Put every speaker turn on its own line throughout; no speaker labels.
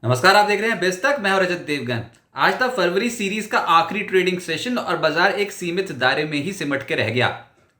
नमस्कार, आप देख रहे हैं बेस्ट तक। मैं हूं रजत देवगन। आज था फरवरी सीरीज का आखिरी ट्रेडिंग सेशन और बाजार एक सीमित दायरे में ही सिमट के रह गया।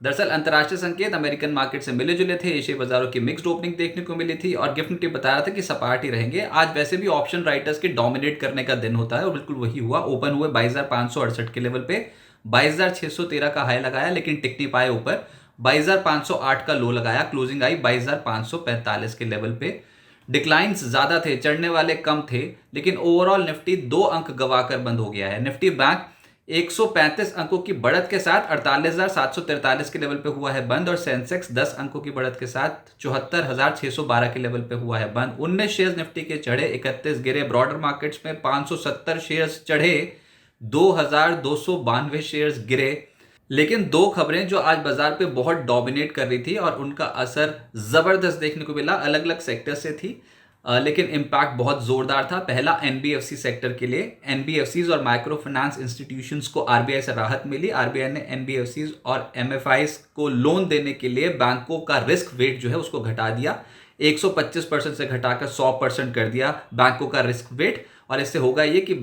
दरअसल अंतर्राष्ट्रीय संकेत अमेरिकन मार्केट से मिले जुले थे। एशियाई बाजारों की मिक्स्ड ओपनिंग देखने को मिली थी और गिफ्ट निफ्टी बता रहा था कि सपाट ही रहेंगे। आज वैसे भी ऑप्शन राइटर्स के डोमिनेट करने का दिन होता है और बिल्कुल वही हुआ। ओपन हुए 22,568 के लेवल पे 22,613 का हाई लगाया, लेकिन टिक नहीं पाए ऊपर। 22,508 का लो लगाया, क्लोजिंग आई 22,545 के लेवल पे। डिक्लाइंस ज्यादा थे, चढ़ने वाले कम थे, लेकिन ओवरऑल निफ्टी 2 अंक गवाकर बंद हो गया है। निफ्टी बैंक 135 अंकों की बढ़त के साथ 48,743 के लेवल पे हुआ है बंद और सेंसेक्स 10 अंकों की बढ़त के साथ 74,612 के लेवल पे हुआ है बंद। 19 शेयर्स निफ्टी के चढ़े, 31 गिरे। ब्रॉडर मार्केट्स में 570 शेयर्स चढ़े, 2,292 शेयर्स गिरे। लेकिन दो खबरें जो आज बाजार पे बहुत डोमिनेट कर रही थी और उनका असर जबरदस्त देखने को मिला, अलग अलग सेक्टर से थी, लेकिन इम्पैक्ट बहुत जोरदार था। पहला एनबीएफसी सेक्टर के लिए एनबीएफसीज और माइक्रो फाइनेंस इंस्टीट्यूशंस को आरबीआई से राहत मिली। आरबीआई ने एनबीएफसीज और एमएफआईज को लोन देने के लिए बैंकों का रिस्क वेट जो है उसको घटा दिया। 125% से घटाकर 100% कर दिया बैंकों का रिस्क वेट। और इससे होगा ये कि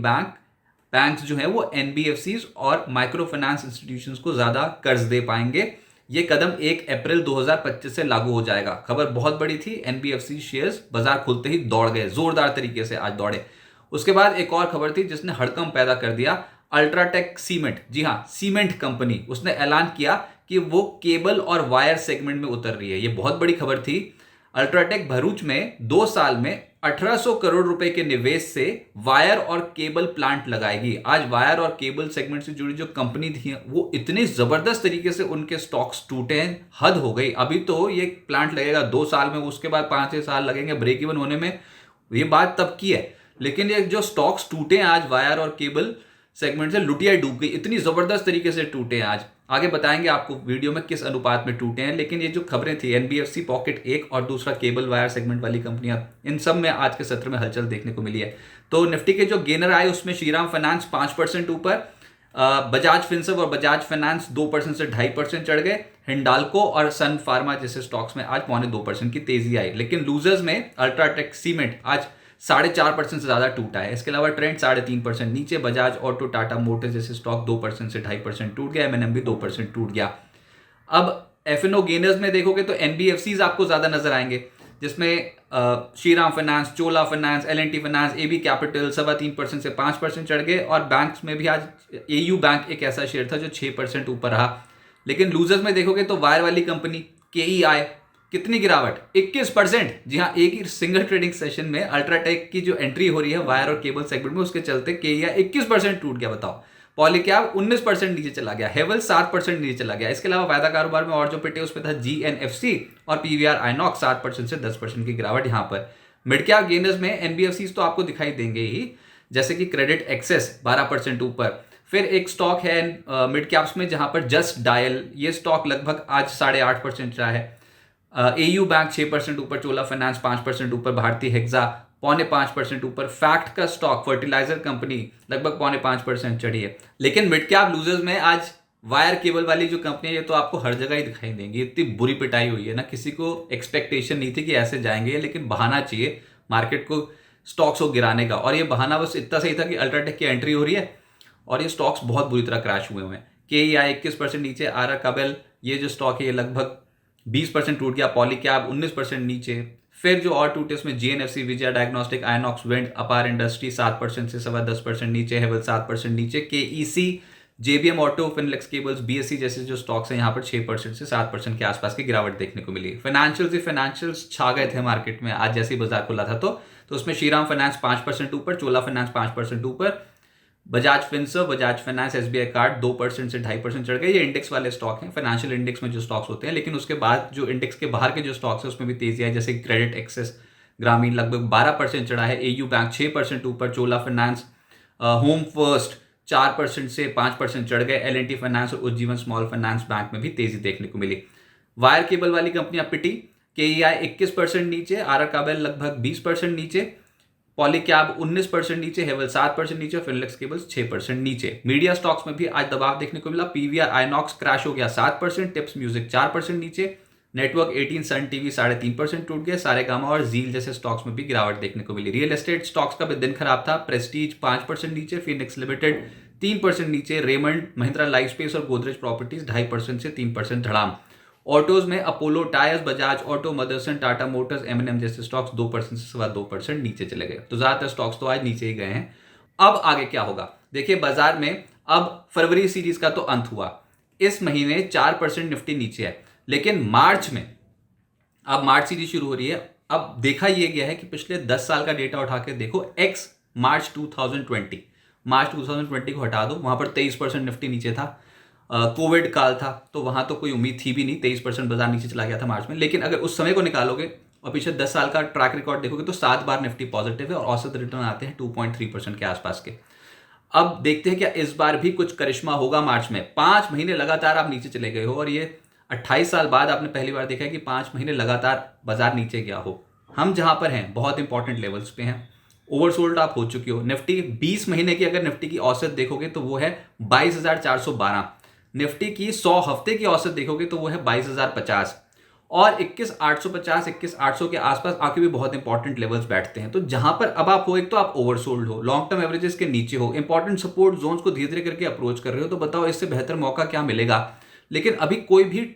बैंक्स जो है वो एनबीएफसीज और माइक्रो फाइनेंस इंस्टीट्यूशंस को ज्यादा कर्ज दे पाएंगे। ये कदम 1 अप्रैल 2025 से लागू हो जाएगा। खबर बहुत बड़ी थी। एनबीएफसी शेयर्स बाजार खुलते ही दौड़ गए, जोरदार तरीके से आज दौड़े। उसके बाद एक और खबर थी जिसने हड़कंप पैदा कर दिया। अल्ट्राटेक सीमेंट, जी हां, सीमेंट कंपनी, उसने ऐलान किया कि वो केबल और वायर सेगमेंट में उतर रही है। ये बहुत बड़ी खबर थी। अल्ट्राटेक भरूच में 2 साल में 1800 करोड़ रुपए के निवेश से वायर और केबल प्लांट लगाएगी। आज वायर और केबल सेगमेंट से जुड़ी जो कंपनी थी वो इतनी जबरदस्त तरीके से उनके स्टॉक्स टूटे हैं, हद हो गई। अभी तो ये प्लांट लगेगा 2 साल में, उसके बाद 5-6 साल लगेंगे ब्रेक इवन होने में। ये बात तब की है, लेकिन ये जो स्टॉक्स टूटे हैं आज वायर और केबल सेगमेंट से, लुटिया डूब गई, इतनी जबरदस्त तरीके से टूटे हैं आज। आगे बताएंगे आपको वीडियो में किस अनुपात में टूटे हैं। लेकिन ये जो खबरें थी, एनबीएफसी पॉकेट एक और दूसरा केबल वायर सेगमेंट वाली कंपनियां, इन सब में आज के सत्र में हलचल देखने को मिली है। तो निफ्टी के जो गेनर आए उसमें श्रीराम फाइनेंस 5% ऊपर, बजाज फिनसर्व और बजाज फाइनेंस 2% से 2.5% चढ़ गए। हिंडाल्को और सन फार्मा जैसे स्टॉक्स में आज 0.25% की तेजी आई। लेकिन लूजर्स में अल्ट्राटेक सीमेंट आज 4.5% से ज्यादा टूटा है। इसके अलावा ट्रेंड 3.5% नीचे। बजाज ऑटो, टाटा मोटर्स जैसे स्टॉक 2% से 2.5% टूट गया। एमएनएम भी 2% टूट गया। अब एफएनओ गेनर्स में देखोगे तो एनबीएफसीज आपको ज्यादा नजर आएंगे, जिसमें Shriram finance, Chola finance, L and T finance, AB capital 3.25% से 5% चढ़ गए। और बैंक्स में भी आज एयू बैंक एक ऐसा शेयर था जो 6% ऊपर रहा। लेकिन लूजर्स में देखोगे तो वायर वाली कंपनी केईआई, कितनी गिरावट, 21%। जी हाँ, एक ही सिंगल ट्रेडिंग सेशन में अल्ट्राटेक की जो एंट्री हो रही है वायर और केबल सेगमेंट में, उसके चलते केईआई 21% टूट गया। बताओ। पॉलीकैब 19% नीचे चला गया। हेवल 7% नीचे चला गया। इसके अलावा वायदा कारोबार में और जो पिटे उसमें था जीएनएफसी और पीवीआर आइनॉक्स 7% से 10% की गिरावट। यहां पर मिड कैप गेनर्स में एनबीएफसी तो आपको दिखाई देंगे ही, जैसे कि क्रेडिट एक्सेस 12% ऊपर। फिर एक स्टॉक है मिड कैप्स में जहां पर जस्ट डायल, ये स्टॉक लगभग आज 8.5% रहा है। एयू बैंक 6% ऊपर, चोला फाइनेंस 5% ऊपर, भारतीय हेक्सा 0.5% ऊपर। फैक्ट का स्टॉक फर्टिलाइजर कंपनी लगभग 0.5% चढ़ी है। लेकिन मिड कैप लूजर्स में आज वायर केबल वाली जो कंपनी है, ये तो आपको हर जगह ही दिखाई देंगी। इतनी बुरी पिटाई हुई है ना, किसी को एक्सपेक्टेशन नहीं थी कि ऐसे जाएंगे, लेकिन बहाना चाहिए मार्केट को स्टॉक्स को गिराने का। और ये बहाना बस इतना सही था कि अल्ट्राटेक की एंट्री हो रही है और ये स्टॉक्स बहुत बुरी तरह क्रैश हुए हैं। केईआई 21% नीचे। आरा काबेल, ये जो स्टॉक है ये लगभग 20% टूट गया। पॉलीकैब 19% नीचे। फिर जो और टूटे उसमें GNFC, Vijay diagnostic, Inox wind, Apar industry 7% से 10% नीचे। हेवल 7% नीचे। KEC, JBM auto, Finolex cables, BSC जैसे जो स्टॉक्स हैं यहाँ पर 6% से 7% के आसपास की गिरावट देखने को मिली। फाइनेंशियल्स छा गए थे मार्केट में आज जैसे ही बाजार खुला था। तो उसमें श्रीराम फाइनेंस 5% ऊपर, चोला फाइनेंस 5% ऊपर, Bajaj Finserv, Bajaj finance, SBI card 2% से 2.5% चढ़ गए। ये इंडेक्स वाले स्टॉक हैं, फाइनेंशियल इंडेक्स में जो स्टॉक्स होते हैं। लेकिन उसके बाद जो इंडेक्स के बाहर के जो स्टॉक्स हैं उसमें भी तेजी आई, जैसे क्रेडिट एक्सेस ग्रामीण लगभग 12% चढ़ा है। एयू बैंक 6% ऊपर, चोला फाइनेंस, होम फर्स्ट 4% से 5% चढ़ गए। एलएनटी फाइनेंस और उज्जीवन स्मॉल फाइनेंस बैंक में भी तेजी देखने को मिली। वायर केबल वाली कंपनियां पिटी। केईआई 21% नीचे, आर काबेल लगभग 20% नीचे, पॉलीकैब 19% नीचे, हेवल 7% नीचे, फिनलेक्स केबल्स 6% नीचे। मीडिया स्टॉक्स में भी आज दबाव देखने को मिला। पीवीआर आइनॉक्स क्रैश हो गया 7%, टिप्स म्यूजिक 4% नीचे, नेटवर्क 18, सन टीवी 3.5% टूट गए, सारेगामा और जील जैसे स्टॉक्स में भी गिरावट देखने को मिली। रियल एस्टेट स्टॉक्स का भी दिन खराब था। प्रेस्टीज 5% नीचे, फिनिक्स लिमिटेड 3% नीचे, रेमंड, महिंद्रा लाइफ स्पेस और गोदरेज प्रॉपर्टीज 2.5% से 3% धड़ाम। ऑटोज में Apollo tyres, Bajaj auto, Motherson, Tata Motors, M&M जैसे स्टॉक्स 2% से 2.25% नीचे चले गए। तो ज्यादातर स्टॉक्स तो आज नीचे ही गए हैं। अब आगे क्या होगा देखिए बाजार में। अब फरवरी सीरीज का तो अंत हुआ, इस महीने 4% निफ्टी नीचे है, लेकिन मार्च में, अब मार्च सीरीज शुरू हो रही है। अब देखा यह गया है कि पिछले 10 साल का डेटा उठा के देखो, एक्स मार्च 2020 को हटा दो, वहां पर 23% निफ्टी नीचे था। कोविड काल था तो वहां तो कोई उम्मीद थी भी नहीं, 23% बाजार नीचे चला गया था मार्च में। लेकिन अगर उस समय को निकालोगे और पिछले 10 साल का ट्रैक रिकॉर्ड देखोगे तो 7 बार निफ्टी पॉजिटिव है और औसत रिटर्न आते हैं 2.3% के आसपास के। अब देखते हैं क्या इस बार भी कुछ करिश्मा होगा। मार्च में 5 महीने लगातार आप नीचे चले गए हो और ये 28 साल बाद आपने पहली बार देखा है कि 5 महीने लगातार बाजार नीचे गया हो। हम जहां पर हैं बहुत इंपॉर्टेंट लेवल्स पे हैं, ओवरसोल्ड आप हो चुके हो। निफ्टी 20 महीने की अगर निफ्टी की औसत देखोगे तो वो है 22,412। निफ्टी की 100 हफ्ते की औसत देखोगे तो वो है 22,050 और 21,850 21,800 के आसपास आके भी बहुत इंपॉर्टेंट लेवल्स बैठते हैं। तो जहां पर अब आप हो, एक तो आप ओवरसोल्ड हो, लॉन्ग टर्म एवरेजेस के नीचे हो, इंपॉर्टेंट सपोर्ट जोन्स को धीरे धीरे करके अप्रोच कर रहे हो, तो बताओ इससे बेहतर मौका क्या मिलेगा। लेकिन अभी कोई भी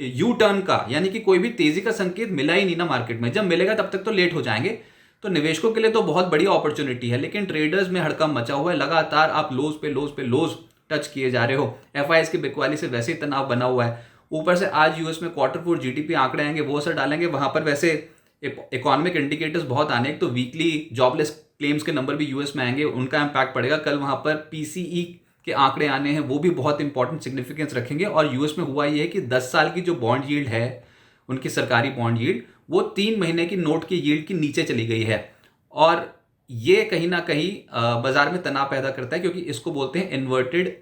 यू टर्न का यानी कि कोई भी तेजी का संकेत मिला ही नहीं ना मार्केट में। जब मिलेगा तब तक तो लेट हो जाएंगे। तो निवेशकों के लिए तो बहुत बड़ी अपॉर्चुनिटी है, लेकिन ट्रेडर्स में हड़कंप मचा हुआ है। लगातार आप लोज पे लोज पे लोज टच किए जा रहे हो। एफआईएस की बिकवाली से वैसे ही तनाव बना हुआ है। ऊपर से आज यूएस में Q4 जीडीपी आंकड़े आएंगे, वो असर डालेंगे। वहां पर वैसे इकोनॉमिक इंडिकेटर्स बहुत आने, एक तो वीकली जॉबलेस क्लेम्स के नंबर भी यूएस में आएंगे, उनका इंपैक्ट पड़ेगा। कल वहां पर पीसीई के आंकड़े आने हैं, वो भी बहुत इंपॉर्टेंट सिग्निफिकेंस रखेंगे। और यूएस में हुआ ये है कि 10 साल की जो बॉन्ड यील्ड है, उनकी सरकारी बॉन्ड यील्ड, वो 3 महीने की नोट की यील्ड की नीचे चली गई है। और ये कहीं ना कहीं बाजार में तनाव पैदा करता है, क्योंकि इसको बोलते हैं इन्वर्टेड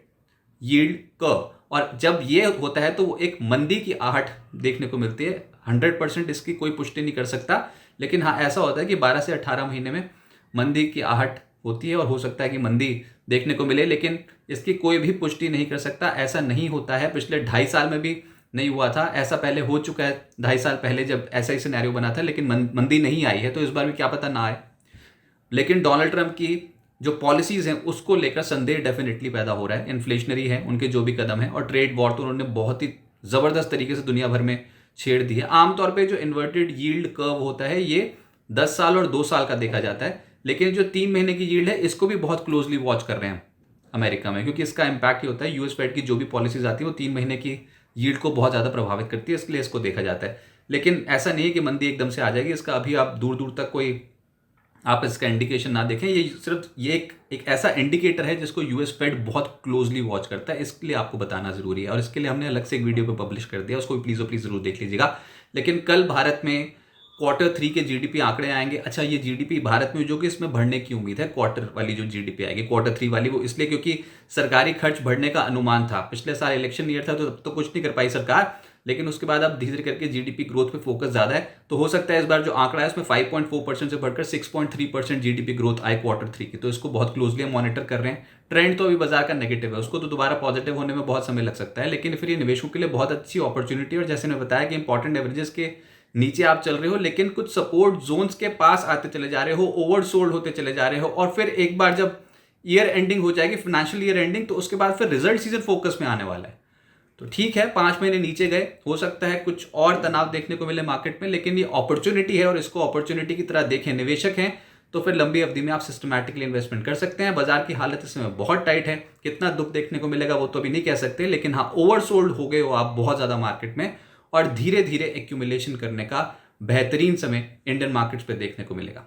यील्ड कर्व। और जब ये होता है तो वो एक मंदी की आहट देखने को मिलती है। 100% इसकी कोई पुष्टि नहीं कर सकता, लेकिन हाँ ऐसा होता है कि 12 से 18 महीने में मंदी की आहट होती है और हो सकता है कि मंदी देखने को मिले, लेकिन इसकी कोई भी पुष्टि नहीं कर सकता। ऐसा नहीं होता है, पिछले 2.5 साल में भी नहीं हुआ था। ऐसा पहले हो चुका है 2.5 साल पहले, जब ऐसा ही सिनेरियो बना था, लेकिन मंदी नहीं आई है। तो इस बार भी क्या पता ना आए। लेकिन डोनाल्ड ट्रंप की जो पॉलिसीज हैं उसको लेकर संदेह डेफिनेटली पैदा हो रहा है। इन्फ्लेशनरी है उनके जो भी कदम है, और ट्रेड वॉर तो उन्होंने बहुत ही जबरदस्त तरीके से दुनिया भर में छेड़ दी है। आमतौर पे जो इन्वर्टेड यील्ड कर्व होता है ये 10 साल और 2 साल का देखा जाता है, लेकिन जो 3 महीने की यील्ड है इसको भी बहुत क्लोजली वॉच कर रहे हैं अमेरिका में, क्योंकि इसका इंपैक्ट ये होता है यूएस फेड की जो भी पॉलिसीज आती है वो 3 महीने की यील्ड को बहुत ज्यादा प्रभावित करती है, इसलिए इसको देखा जाता है। लेकिन ऐसा नहीं है कि मंदी एकदम से आ जाएगी, इसका अभी आप दूर दूर तक कोई आप इसका इंडिकेशन ना देखें। ये सिर्फ एक ऐसा इंडिकेटर है जिसको यूएस फेड बहुत क्लोजली वॉच करता है, इसके लिए आपको बताना जरूरी है। और इसके लिए हमने अलग से एक वीडियो पे पब्लिश कर दिया, उसको प्लीज जरूर देख लीजिएगा। लेकिन कल भारत में Q3 के जीडीपी आंकड़े आएंगे। अच्छा, ये जीडीपी भारत में जो कि इसमें बढ़ने की उम्मीद है, क्वार्टर वाली जो जीडीपी आएगी Q3 वाली, वो इसलिए क्योंकि सरकारी खर्च बढ़ने का अनुमान था। पिछले साल इलेक्शन ईयर था तो तब तो कुछ नहीं कर पाई सरकार, लेकिन उसके बाद अब धीरे धीरे करके जीडीपी ग्रोथ पे फोकस ज्यादा है। तो हो सकता है इस बार जो आंकड़ा है उसमें 5.4% से बढ़कर 6.3% जीडीपी ग्रोथ आए Q3 की। तो इसको बहुत क्लोजली हम मॉनिटर कर रहे हैं। ट्रेंड तो अभी बाजार का नेगेटिव है, उसको तो दोबारा पॉजिटिव होने में बहुत समय लग सकता है, लेकिन फिर ये निवेशकों के लिए बहुत अच्छी अपॉर्चुनिटी है। और जैसे मैं बताया कि इंपॉर्टेंट एवरेजेस के नीचे आप चल रहे हो, लेकिन कुछ सपोर्ट जोन्स के पास आते चले जा रहे हो, ओवरसोल्ड होते चले जा रहे हो। और फिर एक बार जब ईयर एंडिंग हो जाएगी, फाइनेंशियल ईयर एंडिंग, तो उसके बाद फिर रिजल्ट सीजन फोकस में आने वाला है। तो ठीक है, 5 महीने नीचे गए, हो सकता है कुछ और तनाव देखने को मिले मार्केट में, लेकिन ये अपॉर्चुनिटी है और इसको अपॉर्चुनिटी की तरह देखें। निवेशक हैं तो फिर लंबी अवधि में आप सिस्टमैटिकली इन्वेस्टमेंट कर सकते हैं। बाजार की हालत इस समय बहुत टाइट है, कितना दुख देखने को मिलेगा वो तो अभी नहीं कह सकते, लेकिन हाँ ओवरसोल्ड हो गए हो आप बहुत ज्यादा मार्केट में, और धीरे धीरे एक्यूमुलेशन करने का बेहतरीन समय इंडियन मार्केट्स पे देखने को मिलेगा।